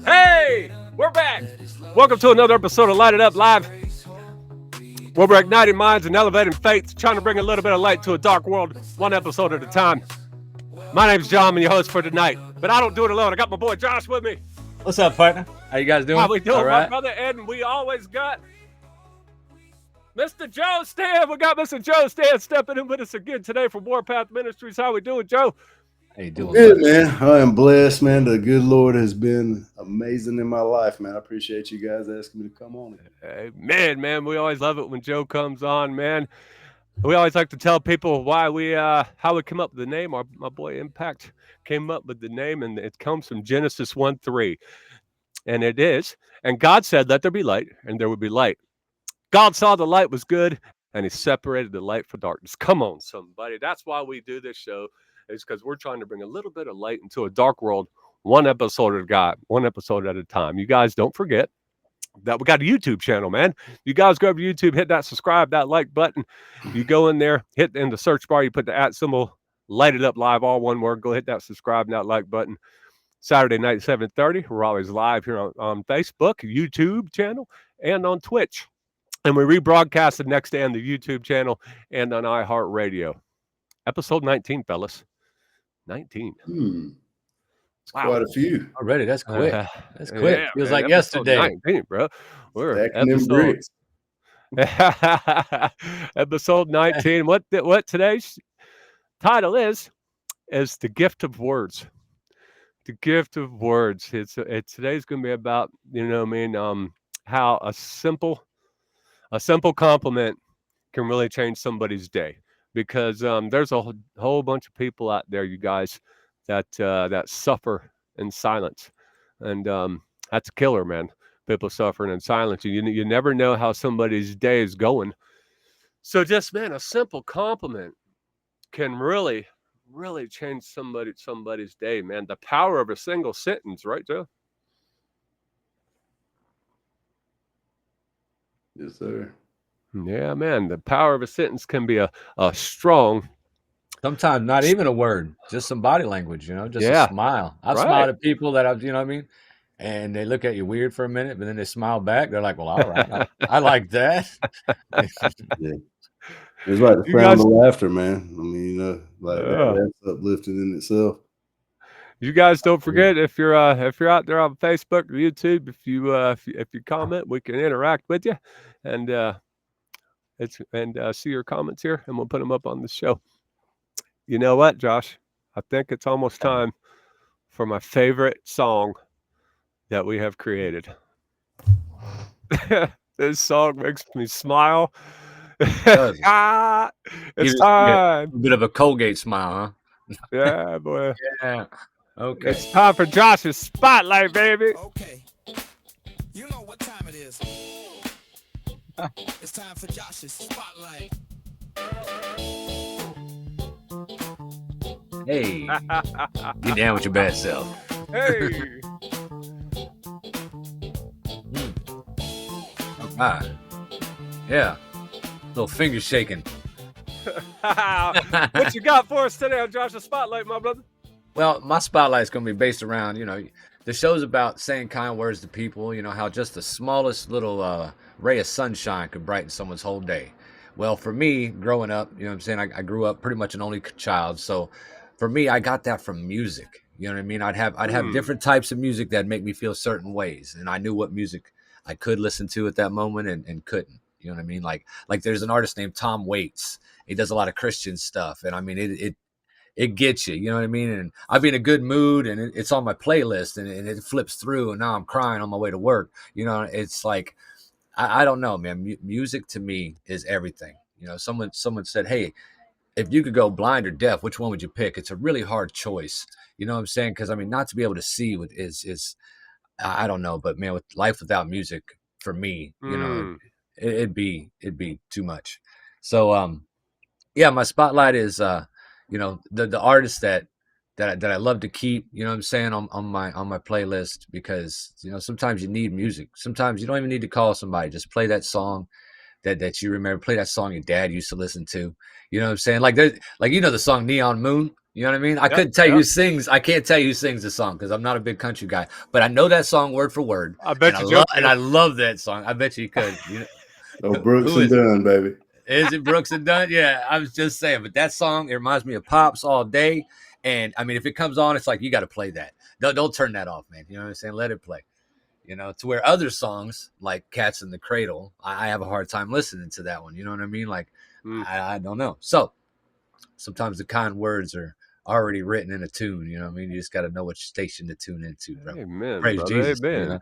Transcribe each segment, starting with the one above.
Hey, we're back. Welcome to another episode of Light It Up Live, where we're igniting minds and elevating faiths, trying to bring a little bit of light to a dark world, one episode at a time. My name's John, I'm your host for tonight, but I don't do it alone. I got my boy Josh with me. What's up, partner? How you guys doing? How we doing, All my right. brother? And we always got Mr. Joe Stan. We got Mr. Joe Stan stepping in with us again today from Warpath Ministries. How we doing, Joe? How you doing? Good, man. I am blessed, man. The good Lord has been amazing in my life, man. I appreciate you guys asking me to come on. Man, we always love it when Joe comes on, man. We always like to tell people why how we come up with the name. My boy Impact came up with the name, and it comes from Genesis 1:3. And it is, and God said, let there be light, and there would be light. God saw the light was good, and he separated the light from darkness. Come on, somebody. That's why we do this show, is because we're trying to bring a little bit of light into a dark world, one episode at a time. You guys don't forget that we got a YouTube channel, man. You guys go over to YouTube, hit that subscribe, that like button. You go in there, hit in the search bar, you put the @ symbol, Light It Up Live, all one word. Go hit that subscribe and that like button. Saturday night, 7:30. We're always live here on Facebook, YouTube channel, and on Twitch. And we rebroadcast the next day on the YouTube channel and on iHeartRadio. Episode 19, fellas. 19. It's quite a few. Already, that's quick. That's quick. Yeah, Feels man, like episode yesterday. 19, bro. We're Stacking them bricks. episode 19. What today's title is The Gift of Words. The gift of words. It's today's going to be about, how a simple compliment can really change somebody's day, because there's a whole bunch of people out there, you guys, that suffer in silence, and that's a killer, man. People suffering in silence. You never know how somebody's day is going. So just, man, a simple compliment can really change somebody's day, man. The power of a single sentence, right, Joe? Yes, sir. Yeah, man. The power of a sentence can be a strong. Sometimes not even a word, just some body language, just Yeah. a smile. I've Right. smiled at people that I've, you know what I mean? And they look at you weird for a minute, but then they smile back. They're like, well, all right. I like that. Yeah. It's like the You sound guys- of laughter, man. I mean, Yeah. that's uplifting in itself. You guys don't forget, if you're out there on Facebook or YouTube, if you comment, we can interact with you, and see your comments here, and we'll put them up on the show. You know what, Josh? I think it's almost time for my favorite song that we have created. This song makes me smile. does. It's time. A bit of a Colgate smile, Yeah, boy. huh? Yeah. Okay. It's time for Josh's Spotlight, baby. Okay. You know what time it is. It's time for Josh's Spotlight. Hey, get down with your bad self. Hey. All right. Yeah. Little finger shaking. What you got for us today on Josh's Spotlight, my brother? Well, my spotlight is going to be based around, the show's about saying kind words to people, how just the smallest little ray of sunshine could brighten someone's whole day. Well, for me, growing up, you know what I'm saying, I grew up pretty much an only child. So for me, I got that from music. You know what I mean? I'd have different types of music that make me feel certain ways. And I knew what music I could listen to at that moment and couldn't. You know what I mean? Like there's an artist named Tom Waits. He does a lot of Christian stuff. And I mean, it gets you, you know what I mean? And I'll be in a good mood and it's on my playlist and it flips through and now I'm crying on my way to work. It's like, I don't know, man. Music to me is everything. Someone said, hey, if you could go blind or deaf, which one would you pick? It's a really hard choice. You know what I'm saying? Because I mean, not to be able to see is I don't know, but man, with life without music for me, it'd be too much. So yeah, my spotlight is the artists that I love to keep, you know what I'm saying, on my playlist, because sometimes you need music. Sometimes you don't even need to call somebody, just play that song that you remember, play that song your dad used to listen to. You know what I'm saying? Like the song Neon Moon. You know what I mean? I Yep, couldn't tell you yep. who sings. I can't tell you who sings the song because I'm not a big country guy. But I know that song word for word, I bet and you Joe I could. love that song. I bet you could. You know, Oh, Brooks who and is it? Dunn, baby. Is it Brooks and Dunn? Yeah, I was just saying. But that song, it reminds me of Pops all day. And I mean, if it comes on, it's like you got to play that. Don't turn that off, man. You know what I'm saying? Let it play. You know, to where other songs like Cats in the Cradle, I have a hard time listening to that one. You know what I mean? Like, Mm. I don't know. So sometimes the kind words are already written in a tune. You know what I mean? You just got to know which station to tune into, bro. Amen, Praise brother. Jesus. You Amen. know?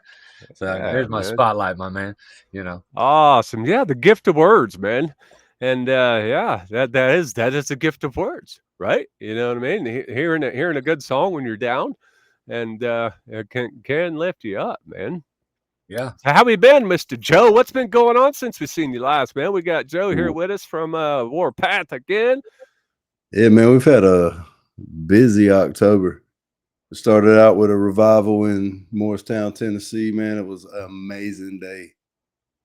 So Yeah, there's my man. spotlight, my man. You know, Awesome. Yeah, the gift of words, man. And yeah, that is a gift of words, right? You know what I mean? Hearing a good song when you're down, and it can lift you up, man. yeah. So how we been, Mister Joe? What's been going on since we seen you last, man? We got Joe here Ooh. with us from Warpath again. Yeah, man, we've had a busy October. We started out with a revival in Morristown, Tennessee. Man, it was an amazing day.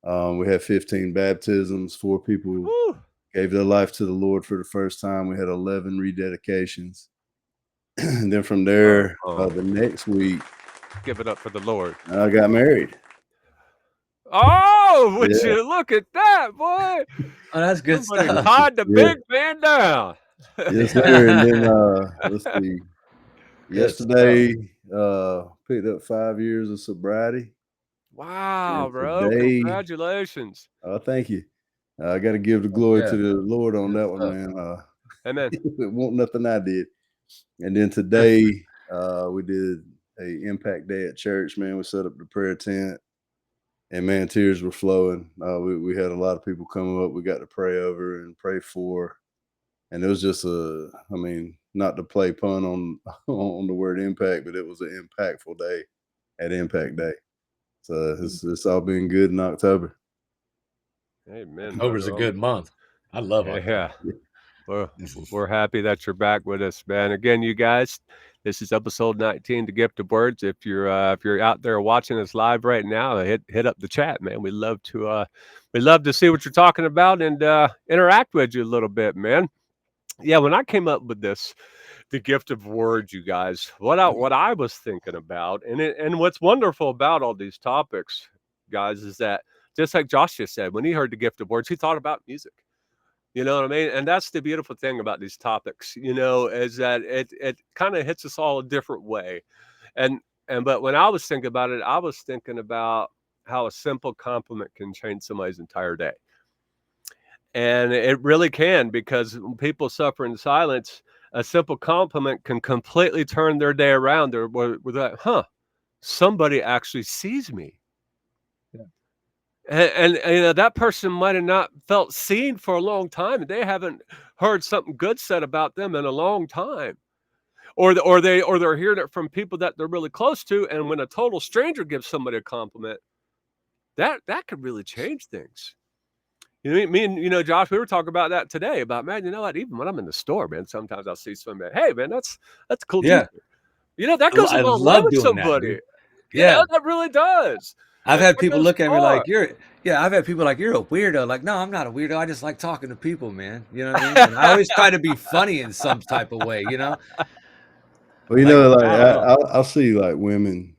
We had 15 baptisms, 4 people Woo. gave their life to the Lord for the first time. We had 11 rededications. And then from there, the next week, Give it up for the Lord. I got married. Oh, would Yeah. you look at that, boy? Oh, that's good Somebody stuff. tied the Yeah. big man down. Yes, sir. And then let's see. Good stuff. Yesterday, picked up 5 years of sobriety. Wow, And bro. today, Congratulations. thank you. I got to give the Heck glory yeah. to the Lord on Good that one, stuff. man. Amen. It won't nothing I did. And then today, we did a impact day at church, man. We set up the prayer tent, and man, tears were flowing. We had a lot of people come up. We got to pray over and pray for, and it was just I mean, not to play pun on on the word impact, but it was an impactful day at Impact Day. So it's all been good in October. Amen. October's a brother. good month. I love October. Yeah. Well, This is- we're happy that you're back with us, man. Again, you guys, this is episode 19, The Gift of Words. If you're out there watching us live right now, hit up the chat, man. We love to see what you're talking about and interact with you a little bit, man. Yeah, when I came up with this, the gift of words, you guys, what I was thinking about, and what's wonderful about all these topics, guys, is that just like Josh just said, when he heard the gift of words, he thought about music. You know what I mean? And that's the beautiful thing about these topics, is that it kind of hits us all a different way. And but when I was thinking about it, I was thinking about how a simple compliment can change somebody's entire day. And it really can, because when people suffer in silence, a simple compliment can completely turn their day around. They're like, huh, somebody actually sees me. Yeah. And that person might have not felt seen for a long time. They haven't heard something good said about them in a long time. Or they're hearing it from people that they're really close to. And when a total stranger gives somebody a compliment, that could really change things. Me and Josh, we were talking about that today. About, man, you know what? Even when I'm in the store, man, sometimes I'll see somebody. Hey, man, that's a cool Yeah. T-shirt. That goes a I long way love with doing that, somebody. dude. Yeah. That really does. I've had That people goes look at me far. like I've had people like, you're a weirdo. Like, no, I'm not a weirdo. I just like talking to people, man. You know what I mean? And I always try to be funny in some type of way, you know? Well, Like, I don't know. I'll see like women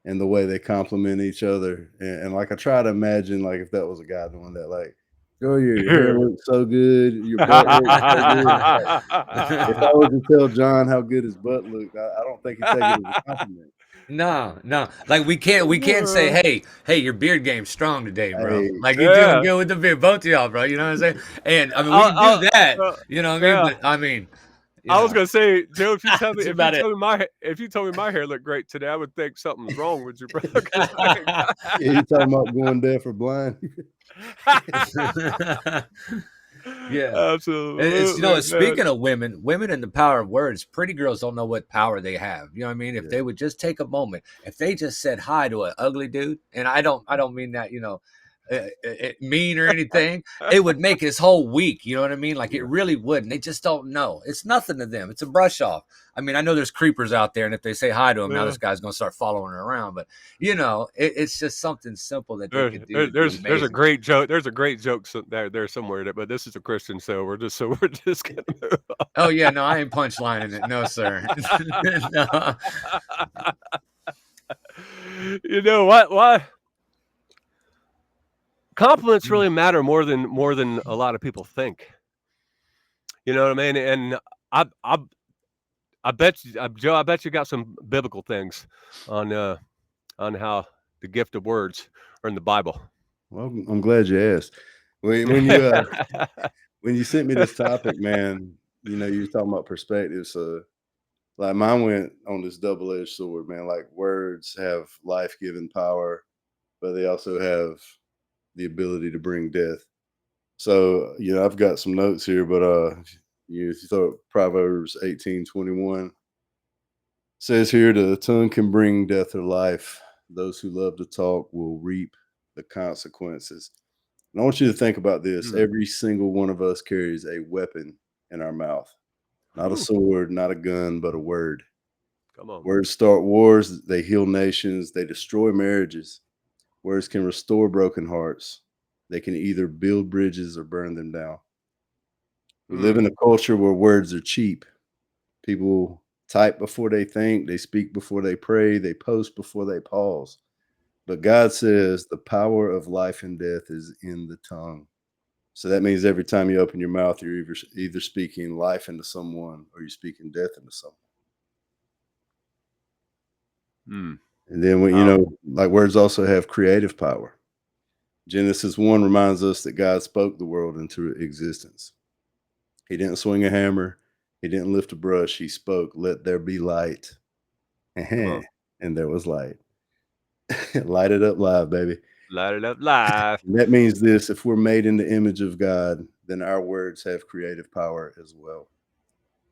and the way they compliment each other, and like I try to imagine like if that was a guy doing that, like, girl, your hair looks so good, your butt looks so good. Like, if I was to tell John how good his butt looked, I don't think he'd take it as a compliment. No. Like we can't say, hey, your beard game's strong today, bro. Hey, Like you're doing good with the beard, both of y'all, bro. You know what I'm saying? And I mean, we can do that. You know what I mean? Yeah. But I mean, I was gonna say, Joe, if you That's about it. told me my hair looked great today, I would think something's wrong with you, bro. 'Cause yeah, you talking about going deaf or blind? Yeah. Absolutely. It's man. speaking of women and the power of words, pretty girls don't know what power they have. You know what I mean? If they would just take a moment, if they just said hi to an ugly dude, and I don't mean that, mean or anything, it would make his whole week. You know what I mean? Like, it really would. And they just don't know. It's nothing to them. It's a brush off. I mean, I know there's creepers out there, and if they say hi to him, now this guy's going to start following her around. But, you know, it's just something simple that they could do. There's a great joke. There's a great joke there somewhere. But this is a Christian show. We're just gonna move on. Oh yeah, no, I ain't punchlining it. No, sir. No. You know what? Why? Compliments really matter more than a lot of people think. You know what I mean? And I bet you, Joe. I bet you got some biblical things on how the gift of words are in the Bible. Well, I'm glad you asked. When you sent me this topic, man, you know, you were talking about perspectives. Like mine went on this double-edged sword, man. Like words have life-giving power, but they also have the ability to bring death. So, you know, I've got some notes here, but if you throw Proverbs 18:21 says here, the tongue can bring death or life. Those who love to talk will reap the consequences. And I want you to think about this. Every single one of us carries a weapon in our mouth. Not a sword, not a gun, but a word. Come on. Words start wars. They heal nations. They destroy marriages. Words can restore broken hearts. They can either build bridges or burn them down. We live in a culture where words are cheap. People type before they think. They speak before they pray. They post before they pause. But God says the power of life and death is in the tongue. So that means every time you open your mouth, you're either speaking life into someone or you're speaking death into someone. And then, when, you know, like words also have creative power. Genesis 1 reminds us that God spoke the world into existence. He didn't swing a hammer. He didn't lift a brush. He spoke, "Let there be light." And there was light. Light it up live, baby. Light it up live. And that means this: if we're made in the image of God, then our words have creative power as well.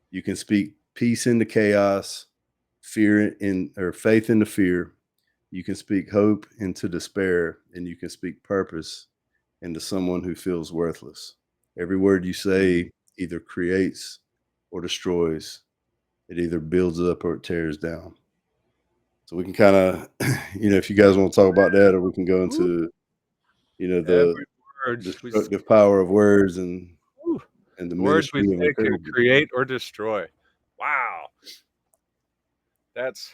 You can speak peace into chaos, faith into fear. You can speak hope into despair, and you can speak purpose into someone who feels worthless. Every word you say either creates or destroys. It either builds up or it tears down. So we can kind of, you know, if you guys want to talk about that, or we can go into, you know, the destructive power of words and the words we ministry say can create or destroy. Wow. That's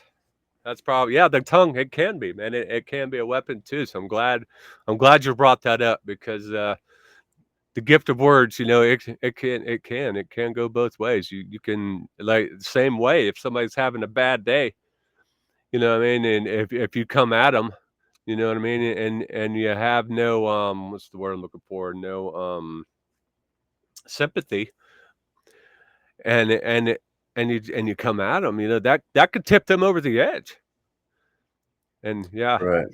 probably, the tongue, it can be, man. It can be a weapon too. So I'm glad you brought that up, because the gift of words, you know, it can go both ways. You can, like, the same way, if somebody's having a bad day, you know what I mean, and if you come at them, you know what I mean, and you have no what's the word I'm looking for? No sympathy, and you come at them, you know, that could tip them over the edge. And right.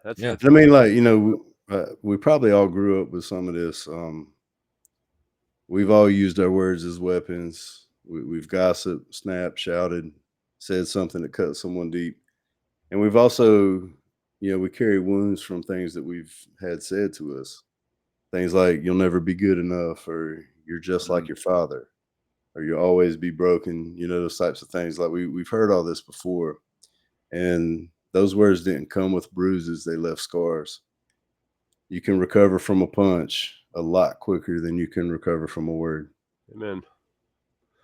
That's I mean, like, you know, we probably all grew up with some of this. We've all used our words as weapons. We've gossiped, snapped, shouted, said something that cut someone deep. And we've also, you know, we carry wounds from things that we've had said to us. Things like, "You'll never be good enough," or "You're just like your father," or "You'll always be broken." You know, those types of things. Like we've heard all this before. And those words didn't come with bruises. They left scars. You can recover from a punch a lot quicker than you can recover from a word. Amen.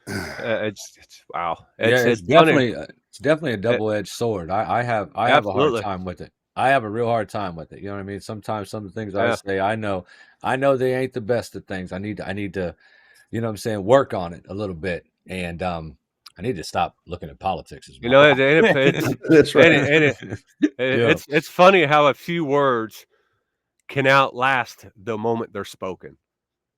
It's wow. It's definitely a double-edged sword. I have a hard time with it. I have a real hard time with it. You know what I mean? Sometimes some of the things I say, I know they ain't the best at things. I need to, you know what I'm saying, work on it a little bit. And I need to stop looking at politics as well. You know, That's right. It's funny how a few words can outlast the moment they're spoken.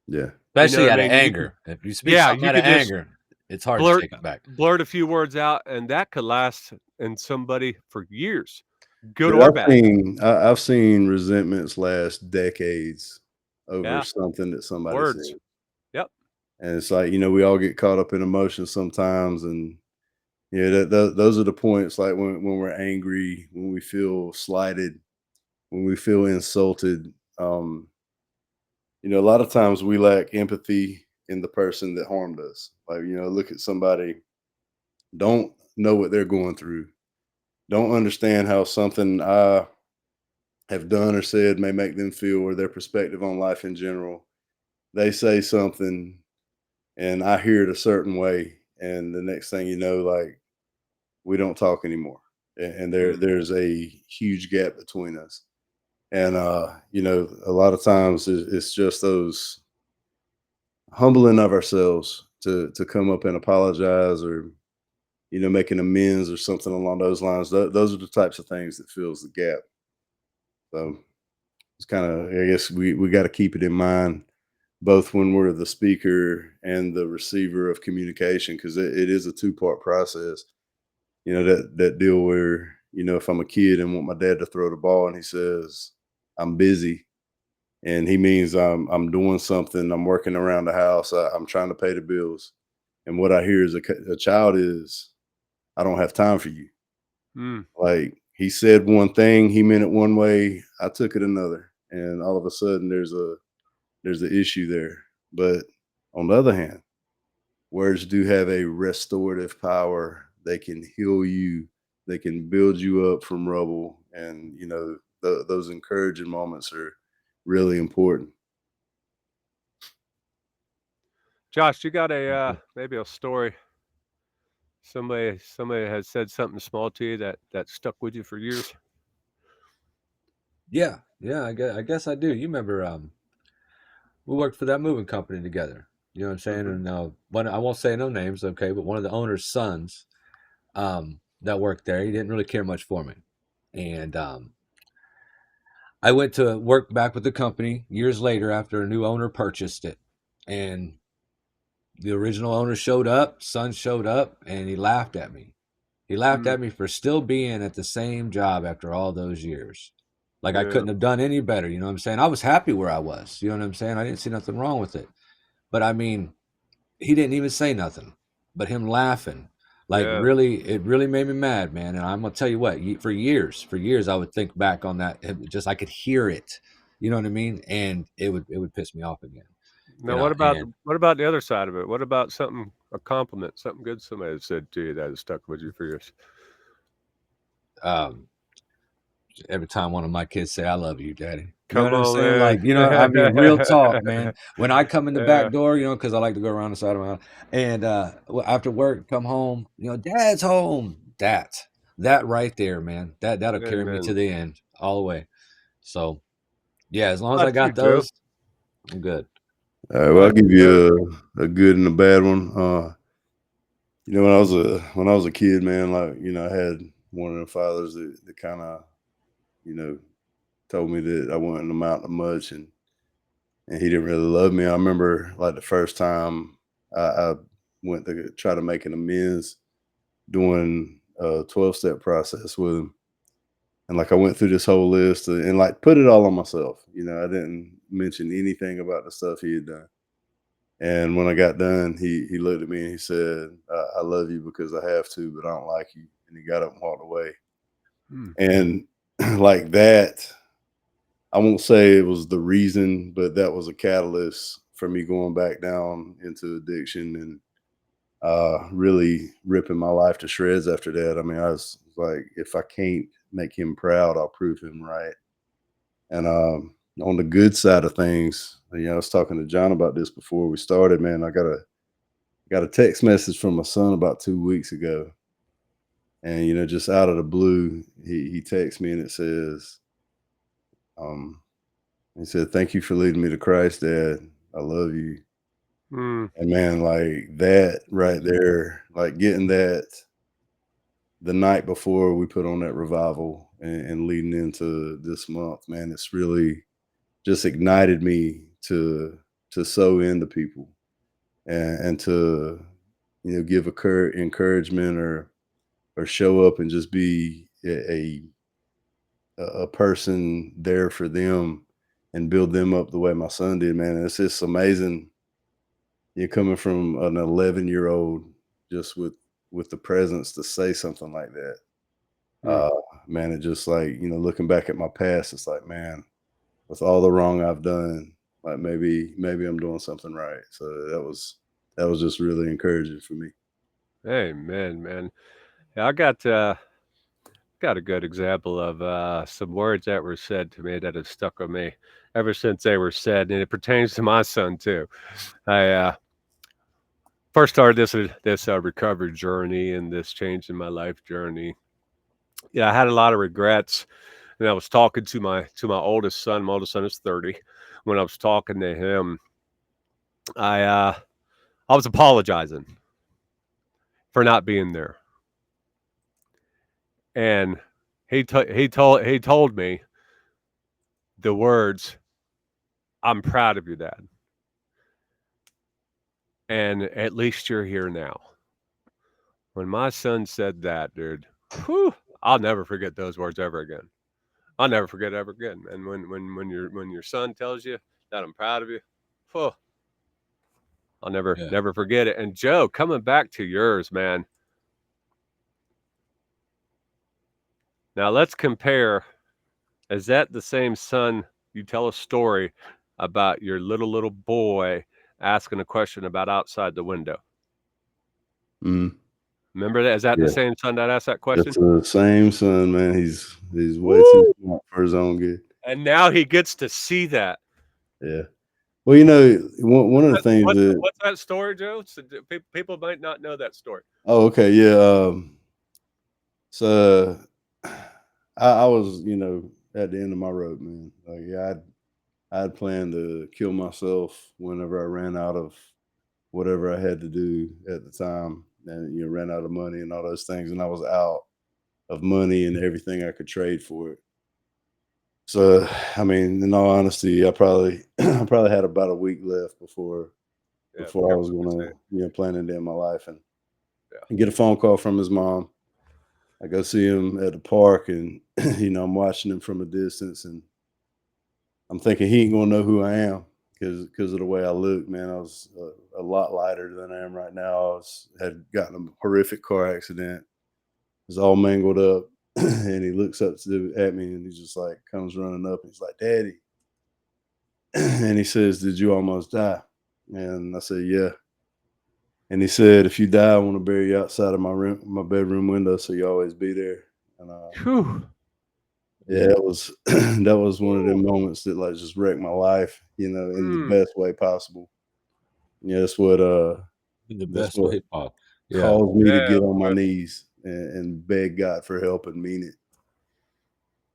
Yeah. Especially out of anger. If you speak something out of anger, it's hard to take it back. Blurt a few words out, and that could last in somebody for years, good or bad. I've seen resentments last decades over something that somebody said. Yep. And it's like, you know, we all get caught up in emotions sometimes, and those are the points, like when we're angry, when we feel slighted, when we feel insulted. a lot of times we lack empathy in the person that harmed us. Like, look at somebody, don't know what they're going through, don't understand how something I have done or said may make them feel, or their perspective on life in general. They say something and I hear it a certain way, and the next thing you know, like, we don't talk anymore. And there's a huge gap between us. And a lot of times it's just those humbling of ourselves to come up and apologize, or making amends or something along those lines. Those are the types of things that fills the gap. So it's kind of, I guess we got to keep it in mind, both when we're the speaker and the receiver of communication, because it is a two-part process. That deal where, if I'm a kid and want my dad to throw the ball and he says, I'm busy, and he means I'm doing something, I'm working around the house, I'm trying to pay the bills. And what I hear as a child is, I don't have time for you. Mm. Like, he said one thing, he meant it one way, I took it another. And all of a sudden there's an issue there. But on the other hand, words do have a restorative power. They can heal you. They can build you up from rubble. And, those encouraging moments are really important. Josh, you got maybe a story? Somebody has said something small to you that stuck with you for years. Yeah, I guess I do. You remember we worked for that moving company together. You know what I'm saying? Mhm. And one, I won't say no names, okay, but one of the owner's sons that worked there, he didn't really care much for me. And I went to work back with the company years later after a new owner purchased it. And the original owner showed up, son showed up, and he laughed at me. He laughed Mm. at me for still being at the same job after all those years. Like I Yeah. couldn't have done any better, you know what I'm saying? I was happy where I was, you know what I'm saying? I didn't see nothing wrong with it. But I mean, he didn't even say nothing. But him laughing, like Yeah. really, it really made me mad, man. And I'm gonna tell you what, for years, I would think back on that. Just I could hear it, you know what I mean? And it would piss me off again, you Now, know. And what about the other side of it? What about a compliment, something good somebody had said to you that has stuck with you for years? um, every time one of my kids say, "I love you, Daddy." You know Come what I'm on, saying? man. Like, I mean, real talk, man. When I come in the back Yeah. door, because I like to go around the side of my house, and after work, come home, Dad's home. That right there, man. That'll carry me to Amen. the end, all the way. So yeah, as long as How I about you, got Joe? those, I'm good. All right, How well, I'll about give you, Joe? you a good and a bad one. When I was a kid, man, like, I had one of the fathers that kind of, you know, told me that I wasn't amount to much, and he didn't really love me. I remember, like, the first time I went to try to make an amends, doing a 12-step process with him. And, like, I went through this whole list, and, like, put it all on myself. I didn't mention anything about the stuff he had done. And when I got done, he looked at me and he said, I love you because I have to, but I don't like you. And he got up and walked away. Mm. And like that, I won't say it was the reason, but that was a catalyst for me going back down into addiction, and really ripping my life to shreds after that. I mean, I was like, if I can't make him proud, I'll prove him right. And on the good side of things, I was talking to John about this before we started, man. I got a text message from my son about 2 weeks ago. And, just out of the blue, he texts me and it says, um, he said, "Thank you for leading me to Christ, Dad. I love you." Mm. And man, like that right there, like getting that the night before we put on that revival, and leading into this month, man, it's really just ignited me to sow into people, and to, give encouragement, or show up and just be a person there for them, and build them up the way my son did, man. And it's just amazing. You're coming from an 11-year-old, just with the presence to say something like that. Mm. Uh, Man, it just, like, looking back at my past, it's like, man, with all the wrong I've done, like maybe I'm doing something right. So that was just really encouraging for me. Amen, man. Yeah, I got a good example of some words that were said to me that have stuck with me ever since they were said, and it pertains to my son too. I first started this recovery journey and this change in my life journey. Yeah, I had a lot of regrets, and I was talking to my oldest son. My oldest son is 30. When I was talking to him, I uh, I was apologizing for not being there, and he told me the words, "I'm proud of you, Dad, and at least you're here now." When my son said that, dude, whew, I'll never forget those words ever again. I'll never forget it ever again. And when your son tells you that I'm proud of you, whew, I'll Yeah. never forget it. And Joe, coming back to yours, man. Now let's compare. Is that the same son? You tell a story about your little boy asking a question about outside the window. Mm, Remember that? Is that the yeah, same son that asked that that's question? the same son, man. He's way too Woo! smart for his own good. And now he gets to see that. Yeah. Well, you know, one of the things that What's that story, Joe? So people might not know that story. oh, okay, yeah. So I was, you know, at the end of my rope, man. Like, yeah, I'd planned to kill myself whenever I ran out of whatever I had to do at the time, and you know, ran out of money and all those things, and I was out of money and everything I could trade for it. So, I mean, in all honesty, I probably I probably had about a week left Yeah, before I was careful what you gonna, say. you know, plan to end my life, Yeah. and get a phone call from his mom. I go see him at the park, and you know, I'm watching him from a distance, and I'm thinking he ain't gonna know who I am because of the way I look, man. I was a lot lighter than I am right now. Had gotten a horrific car accident. Was all mangled up, and he looks up at me, and he just like comes running up, and he's like, "Daddy," and he says, "Did you almost die?" And I said, "Yeah." And he said, "If you die, I want to bury you outside of my bedroom window, so you always be there." And Whew. yeah, Yeah. it was that was one of Woo. them moments that like just wrecked my life, you know, in the Mm. best way possible. Yeah, In the that's best what way possible. Yeah. caused me to Yeah, get on my boy. knees and beg God for help and mean it.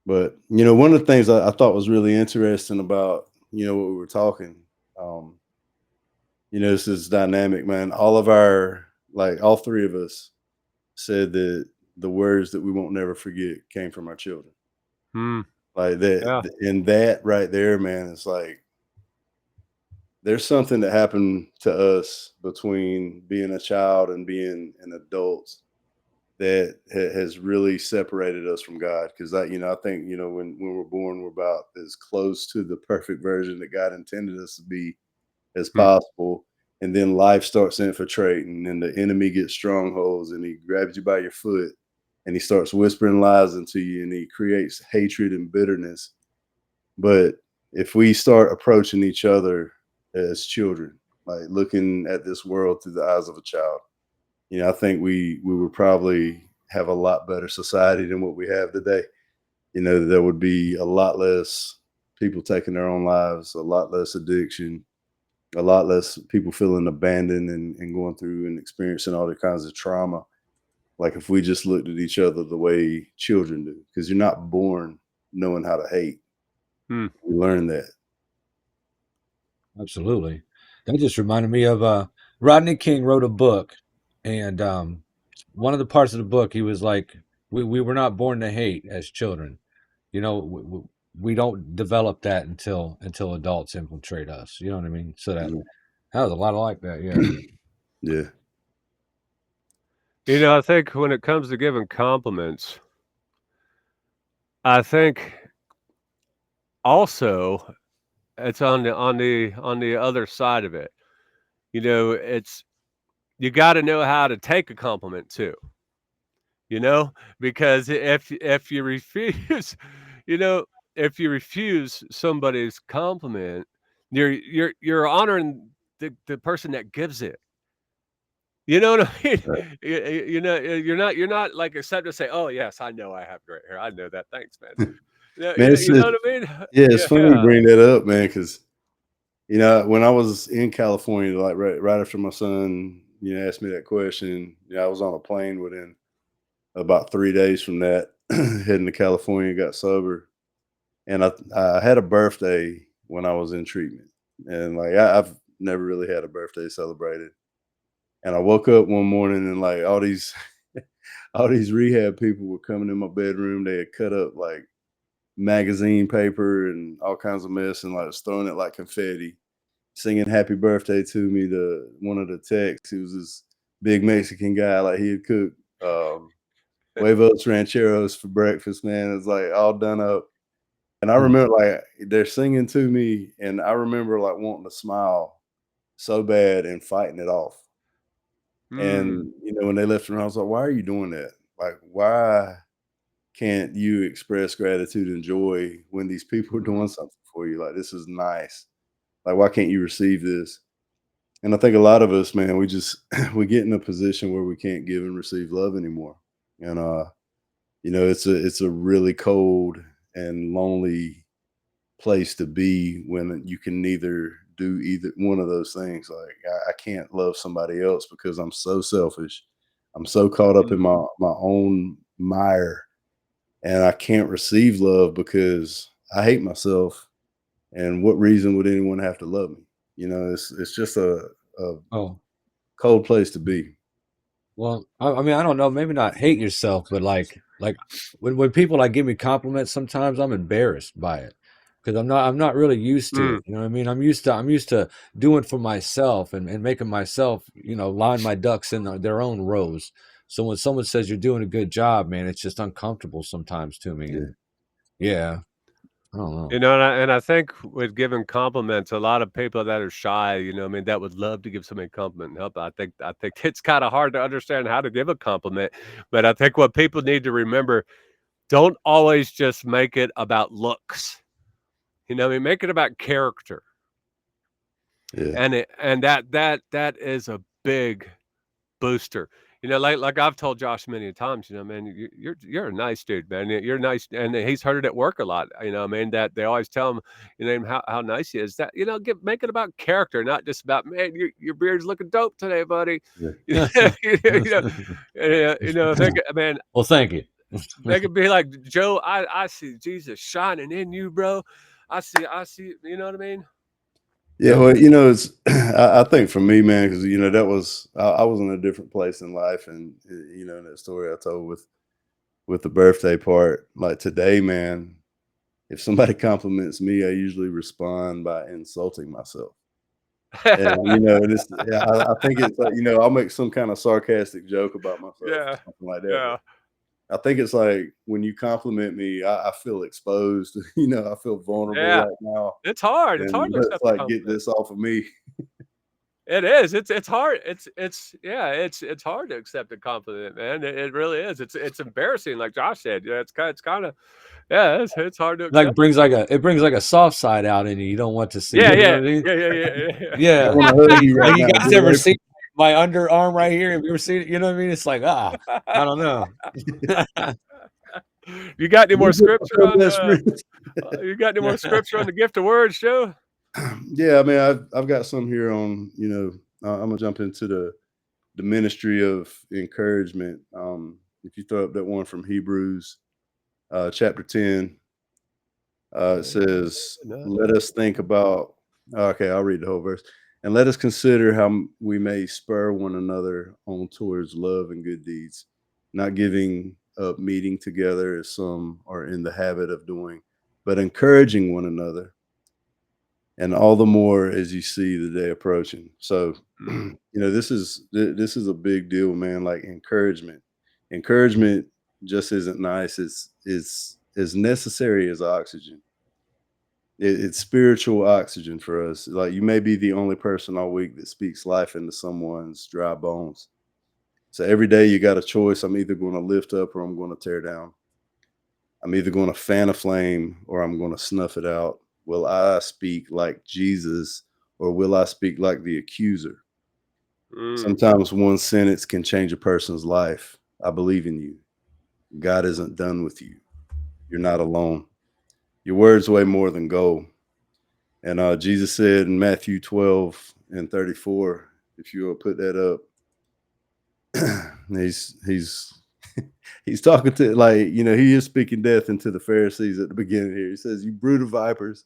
But you know, one of the things I thought was really interesting about you know what we were talking, um, you know, this is dynamic, man. All of our like all three of us said that the words that we won't never forget came from our children. Mm. Like Yeah. and that right there, man, is like there's something that happened to us between being a child and being an adult that has really separated us from God. Because I, you know, I think you know when we're born, we're about as close to the perfect version that God intended us to be as Mm. possible. And then life starts infiltrating, and the enemy gets strongholds, and he grabs you by your foot, and he starts whispering lies into you, and he creates hatred and bitterness. But if we start approaching each other as children, like looking at this world through the eyes of a child, you know, I think we would probably have a lot better society than what we have today. You know, there would be a lot less people taking their own lives, a lot less addiction, a lot less people feeling abandoned and going through and experiencing all the kinds of trauma. Like if we just looked at each other the way children do, because you're not born knowing how to hate. Mm. We learn that. Absolutely. That just reminded me of Rodney King wrote a book, and one of the parts of the book he was like, we were not born to hate as children. You know, we don't develop that until adults infiltrate us. You know what I mean? So that Mhm. that was a lot like that. Yeah. Yeah. You know, I think when it comes to giving compliments, I think also it's on the other side of it. You know, it's you got to know how to take a compliment too. You know, because if you refuse, you know, if you refuse somebody's compliment, you're honoring the person that gives it. You know what I mean? Right. You're not like accepted to say, "Oh yes, I know I have great hair. I know that. Thanks, man." Man, You know what I mean? yeah, it's funny you Yeah. bring that up, man, because when I was in California, like right after my son, asked me that question, I was on a plane within about 3 days from that, heading to California, got sober, and I had a birthday when I was in treatment, and like I've never really had a birthday celebrated, and I woke up one morning and like all these all these rehab people were coming in my bedroom. They had cut up like magazine paper and all kinds of mess and like was throwing it like confetti, singing happy birthday to me to one of the techs. He was this big Mexican guy, like he had cooked huevos rancheros for breakfast, man. It's like all done up. And I remember like they're singing to me, and I remember like wanting to smile so bad and fighting it off. Mm. And when they left around, I was like, why are you doing that? Like, why can't you express gratitude and joy when these people are doing something for you? Like, this is nice. Like, why can't you receive this? And I think a lot of us, man, we just we get in a position where we can't give and receive love anymore. And it's a really cold and lonely place to be when you can neither do either one of those things. Like I can't love somebody else because I'm so selfish. I'm so caught up in my own mire, and I can't receive love because I hate myself. And what reason would anyone have to love me? It's just a Oh, cold place to be. well, I mean, I don't know, maybe not hate yourself, but like when people like give me compliments, sometimes I'm embarrassed by it because I'm not really used to Mm. it. You know what I mean? I'm used to doing for myself and making myself, line my ducks in their own rows. So when someone says you're doing a good job, man, it's just uncomfortable sometimes to me. Yeah. And yeah, I don't know. And I think with giving compliments, a lot of people that are shy, I mean, that would love to give somebody a compliment and help. I think it's kind of hard to understand how to give a compliment, but I think what people need to remember, don't always just make it about looks. I mean, make it about character. Yeah. And that is a big booster. Like I've told Josh many times, man, you're a nice dude, man. You're nice, and he's heard it at work a lot. I mean, that they always tell him, how nice he is. That make it about character, not just about, man. Your beard's looking dope today, buddy. Yeah. Man, Well, thank you. they could be like, Joe, I see Jesus shining in you, bro. I see. You know what I mean? Yeah, well, it's I think for me, man, because that was I was in a different place in life, and in that story I told with the birthday part, like today, man, if somebody compliments me, I usually respond by insulting myself, and yeah, I think it's like I'll make some kind of sarcastic joke about myself or Yeah, something like that, yeah, but I think it's like when you compliment me, I feel exposed, I feel vulnerable yeah. right now, It's hard. It's and hard to let's accept the like get compliment. this off of me. It is. It's hard. It's hard to accept a compliment, man. It really is. It's embarrassing, like Josh said. Yeah, it's kind of yeah. It's hard to Like accept. it brings like a soft side out in you. You don't want to see. Yeah, You know yeah, what I mean? yeah, yeah, yeah, I Yeah. want to hug you right Like you now. guys Get ever away from see my underarm right here? Have you ever seen it? You know what I mean? It's like, I yeah. don't know. You got any more scripture become on best friends. you got any more scripture on the gift of words, Joe? Yeah, I mean, I've got some here on. I'm gonna jump into the ministry of encouragement. If you throw up that one from Hebrews, chapter 10, it says, "Let us think about." Okay, I'll read the whole verse. And let us consider how we may spur one another on towards love and good deeds, not giving up meeting together as some are in the habit of doing, but encouraging one another, and all the more as you see the day approaching. So, this is a big deal, man. Like encouragement just isn't nice. It's as necessary as oxygen. It's spiritual oxygen for us. Like you may be the only person all week that speaks life into someone's dry bones. So every day you got a choice. I'm either going to lift up or I'm going to tear down. I'm either going to fan a flame or I'm going to snuff it out. Will I speak like Jesus or will I speak like the accuser? Mm. Sometimes one sentence can change a person's life. I believe in you. God isn't done with you. You're not alone. Your words weigh more than gold. And Jesus said in Matthew 12:34, if you will put that up, he's he's talking to, like, he is speaking death into the Pharisees at the beginning here. He says, "You brood of vipers,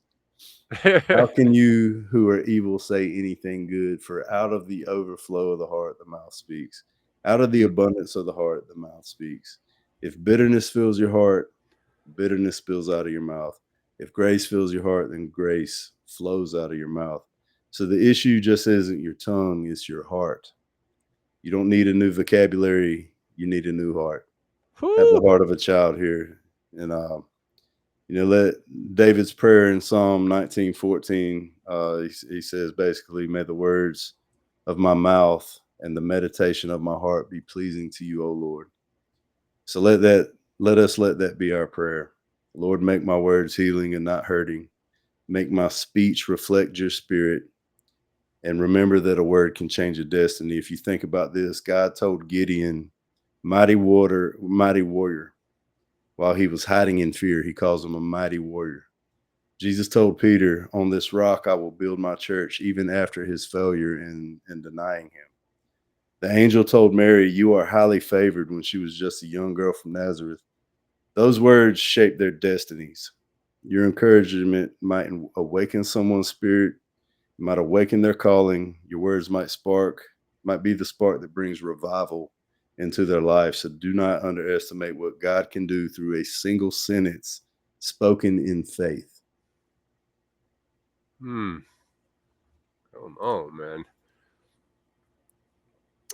how can you who are evil say anything good? For out of the overflow of the heart, the mouth speaks. Out of the abundance of the heart, the mouth speaks. If bitterness fills your heart, bitterness spills out of your mouth. If grace fills your heart, then grace flows out of your mouth." So the issue just isn't your tongue, it's your heart. You don't need a new vocabulary, you need a new heart. Have the Whew. heart of a child here. And let David's prayer in Psalm 19:14, he says basically, may the words of my mouth and the meditation of my heart be pleasing to you, O Lord. So let that be our prayer. Lord, make my words healing and not hurting. Make my speech reflect your spirit. And remember that a word can change a destiny. If you think about this, God told Gideon, mighty warrior. While he was hiding in fear, he calls him a mighty warrior. Jesus told Peter, on this rock I will build my church, even after his failure in denying him. The angel told Mary, you are highly favored, when she was just a young girl from Nazareth. Those words shape their destinies. Your encouragement might awaken someone's spirit, might awaken their calling. Your words might be the spark that brings revival into their life. So do not underestimate what God can do through a single sentence spoken in faith. Come on, man.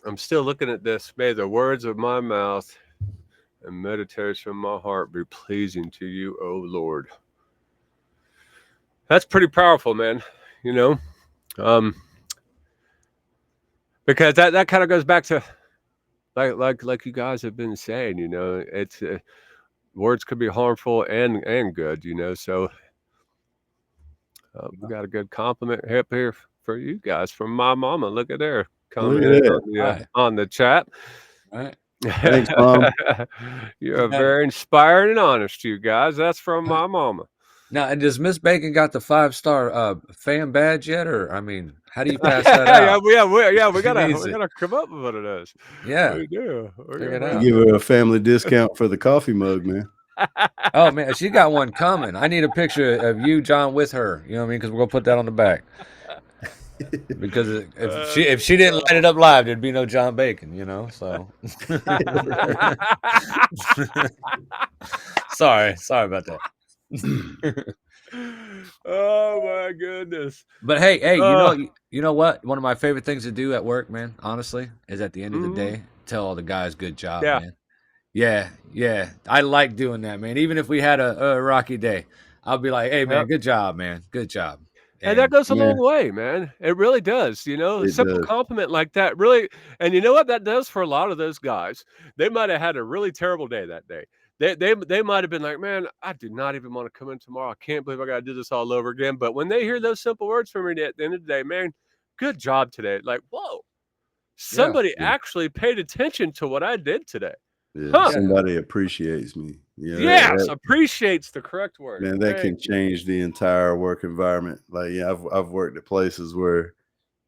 I'm still looking at this. May the words of my mouth and meditation of my heart be pleasing to you, O Lord. That's pretty powerful, man. Because that kind of goes back to like you guys have been saying. It's words could be harmful and good. So we got a good compliment up here for you guys from my mama. Look at there, commenting on the chat. Right. Thanks, Mom. You're very inspiring and honest, you guys. That's from my mama. Now, does Miss Bacon got the 5-star fan badge yet, or I mean, how do you pass that out? We gotta come up with one of those. Yeah, we do. check it out. Give her a family discount for the coffee mug, man. Oh man, she got one coming. I need a picture of you, John, with her. You know what I mean? Because we're gonna put that on the back. Because if she didn't light it up live, there'd be no John Bacon. So. Sorry about that. Oh my goodness. But hey, you know what? One of my favorite things to do at work, man, honestly, is at the end of the day, tell all the guys good job, man. Yeah. I like doing that, man. Even if we had a rocky day, I'll be like, hey man, good job, man. Good job. And that goes a long way, man. It really does. A simple compliment like that really. And you know what that does for a lot of those guys? They might have had a really terrible day that day. They might have been like, man, I do not even want to come in tomorrow. I can't believe I got to do this all over again. But when they hear those simple words from me at the end of the day, man, good job today. Like, whoa, somebody actually paid attention to what I did today. Yeah, somebody appreciates me. Yes, appreciates the correct word. Man, that can change the entire work environment. Like, I've worked at places where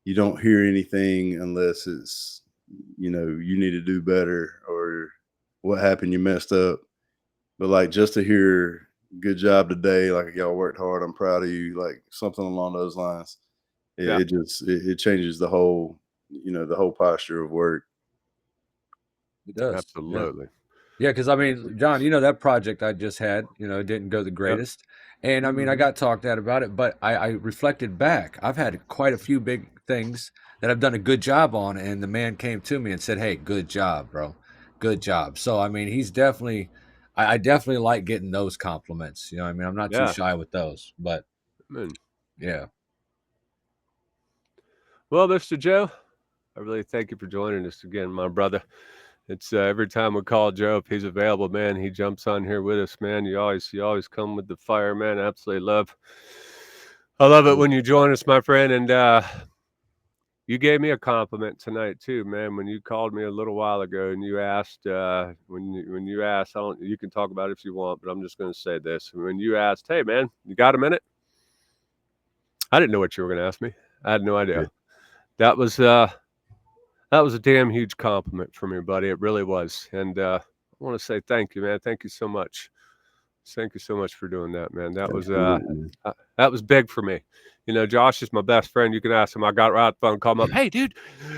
you don't hear anything unless it's, you need to do better or what happened, you messed up. But like, just to hear good job today, like y'all worked hard, I'm proud of you, like something along those lines. It changes the whole, the whole posture of work. It does. Absolutely. Yeah, because I mean, John, that project I just had, it didn't go the greatest. And I mean, I got talked at about it, but I reflected back. I've had quite a few big things that I've done a good job on. And the man came to me and said, hey, good job, bro. Good job. So, I mean, he's definitely, I definitely like getting those compliments. I mean, I'm not too shy with those, but yeah. Well, Mr. Joe, I really thank you for joining us again, my brother. It's every time we call Joe, if he's available, man, he jumps on here with us, man. You always come with the fire, man. I love it when you join us, my friend. And you gave me a compliment tonight too, man. When you called me a little while ago and you asked, when you asked, you can talk about it if you want, but I'm just going to say this: when you asked, "Hey, man, you got a minute?" I didn't know what you were going to ask me. I had no idea. Yeah. That was a damn huge compliment for me, buddy. It really was. And I want to say thank you, man. Thank you so much. Thank you so much for doing that, man. That was big for me. You know, Josh is my best friend. You can ask him. I got right the phone, call him up. Hey, dude.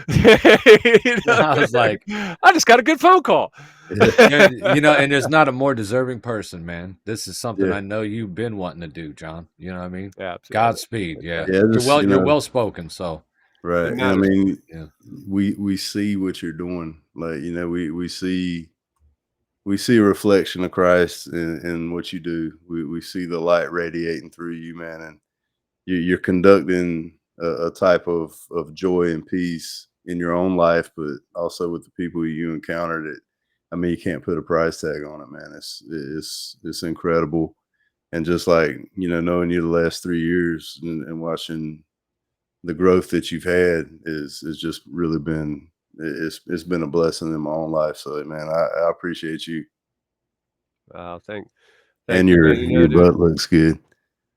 I was like, I just got a good phone call. you know, and there's not a more deserving person, man. This is something Yeah. I know you've been wanting to do, John. You know what I mean? Yeah, absolutely. Godspeed. Yeah. Yeah, just, You're well spoken. So right. It And I matters. mean, Yeah. we see what you're doing. Like, you know, we see a reflection of Christ in what you do. We see the light radiating through you, man, and you're conducting a type of joy and peace in your own life, but also with the people you encountered. It, I mean, you can't put a price tag on it, man. It's incredible, and just like, you know, knowing you the last 3 years and watching the growth that you've had is just really been, it's been a blessing in my own life. So, man, I appreciate you. Thank And you, your man. You know, dude. butt looks good.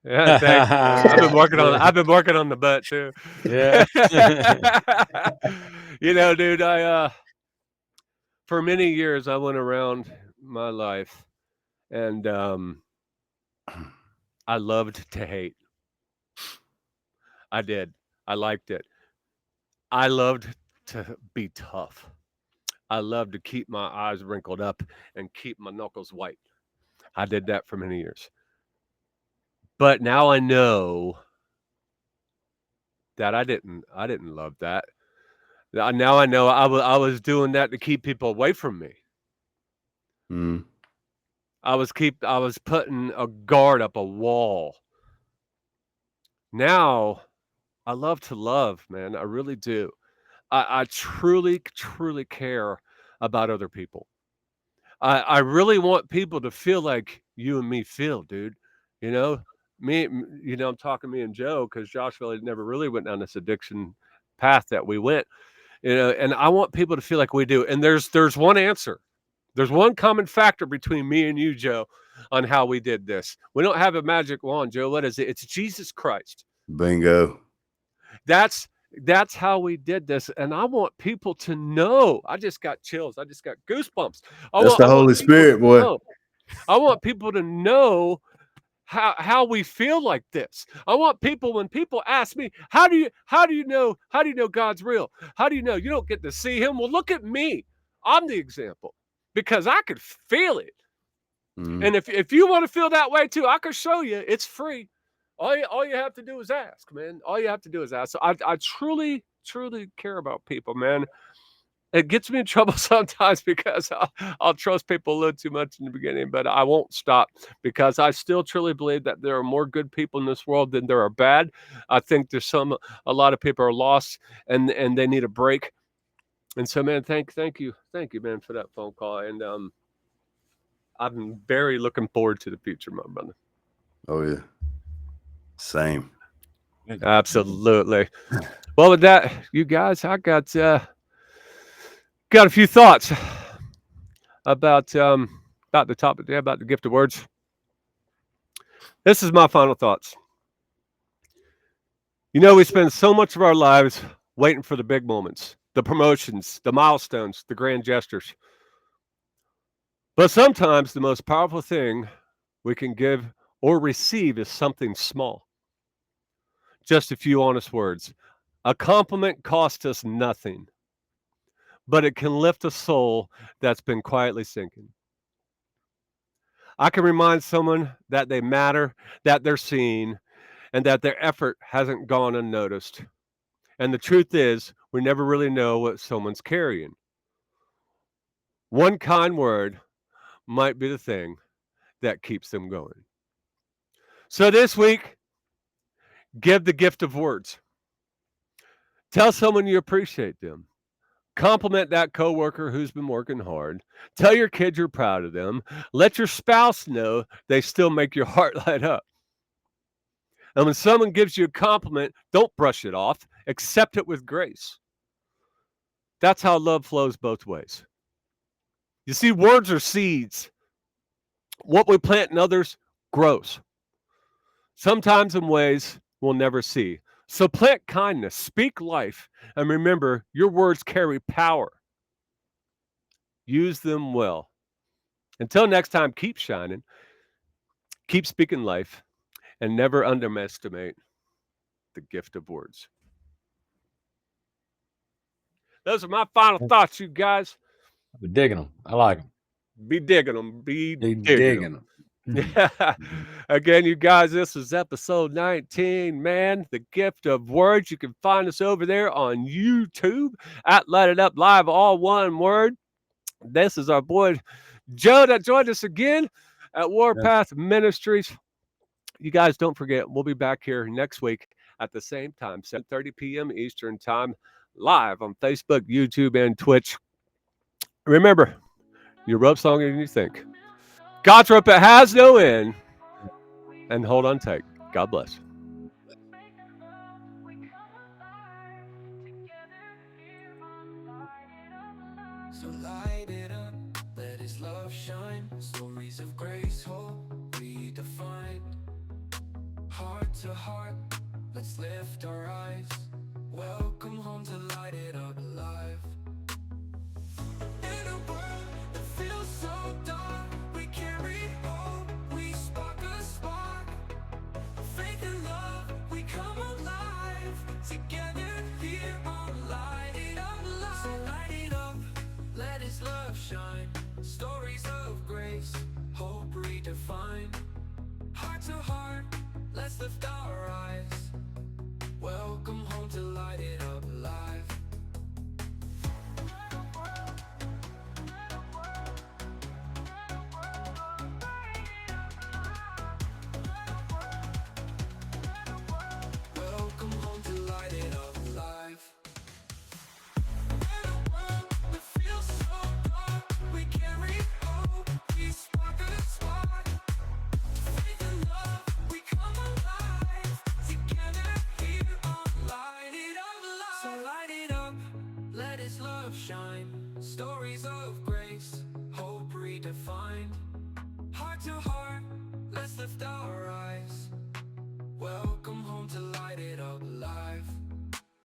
Yeah, thank you, man. I've been working on the butt too. Yeah. You know, dude, for many years I went around my life and I loved to hate. I did. I liked it. I loved to be tough. I loved to keep my eyes wrinkled up and keep my knuckles white. I did that for many years. But now I know that I didn't love that. Now I know I was doing that to keep people away from me. Mm. I was putting a guard up a wall. Now I love to love, man. I really do. I truly, truly care about other people. I really want people to feel like you and me feel, dude. You know, you know, I'm talking me and Joe because Josh really never really went down this addiction path that we went. You know, and I want people to feel like we do. And there's one answer. There's one common factor between me and you, Joe, on how we did this. We don't have a magic wand, Joe. What is it? It's Jesus Christ. Bingo. That's how we did this, and I want people to know. I just got chills. I just got goosebumps. That's the Holy Spirit, boy. I want people to know how we feel like this. I want people, when people ask me, how do you know God's real? How do you know? You don't get to see him. Well, look at me. I'm the example because I could feel it. Mm. And if you want to feel that way too, I could show you. It's free. All you have to do is ask, man. All you have to do is ask. So I truly, truly care about people, man. It gets me in trouble sometimes because I'll trust people a little too much in the beginning, but I won't stop because I still truly believe that there are more good people in this world than there are bad. I think there's a lot of people are lost and they need a break. And so, man, thank you, man, for that phone call. And I'm very looking forward to the future, my brother. Oh yeah. Same. Absolutely. Well, with that, you guys, I got a few thoughts about the topic today, about the gift of words. This is my final thoughts. You know, we spend so much of our lives waiting for the big moments, the promotions, the milestones, the grand gestures. But sometimes the most powerful thing we can give or receive is something small. Just a few honest words. A compliment costs us nothing, but it can lift a soul that's been quietly sinking. I can remind someone that they matter, that they're seen, and that their effort hasn't gone unnoticed. And the truth is, we never really know what someone's carrying. One kind word might be the thing that keeps them going. So this week, give the gift of words. Tell someone you appreciate them. Compliment that coworker who's been working hard. Tell your kids you're proud of them. Let your spouse know they still make your heart light up. And when someone gives you a compliment, don't brush it off. Accept it with grace. That's how love flows both ways. You see, words are seeds. What we plant in others grows, sometimes in ways we'll never see. So plant kindness, speak life, and remember your words carry power. Use them well. Until next time, keep shining, keep speaking life, and never underestimate the gift of words. Those are my final thoughts, you guys. We're digging them. I like them. Be digging them. Be They digging digging them. them. Yeah. Again, you guys, this is episode 19, man. The gift of words. You can find us over there on YouTube at Light It Up Live, all one word. This is our boy Joe that joined us again at Warpath Ministries. You guys don't forget, we'll be back here next week at the same time, 7:30 p.m. Eastern Time, live on Facebook, YouTube, and Twitch. Remember, your rope's longer than you think. God's rope, it has no end. And hold on tight. God bless. So light it up, let his love shine. Stories of grace, hope redefined. Heart to heart, let's lift our eyes. Welcome home to Light It Up Live. In a world that feels so dark, we carry hope, we spark a spark. Faith and love, we come alive. Together here on Light It Up Live. So light it up, let his love shine. Stories of grace, hope redefined. Heart to heart, let's lift our eyes. Welcome home to Light It Up Live. Welcome home to Light It Up Live. In a world that feels so dark, we carry hope, we spark a spark. Faith and love, we come alive. Together here on Light It Up Live. So light it up, let his love shine. Stories of grace, hope redefined. Heart to heart, let's lift our eyes. Welcome home to Light It Up Live.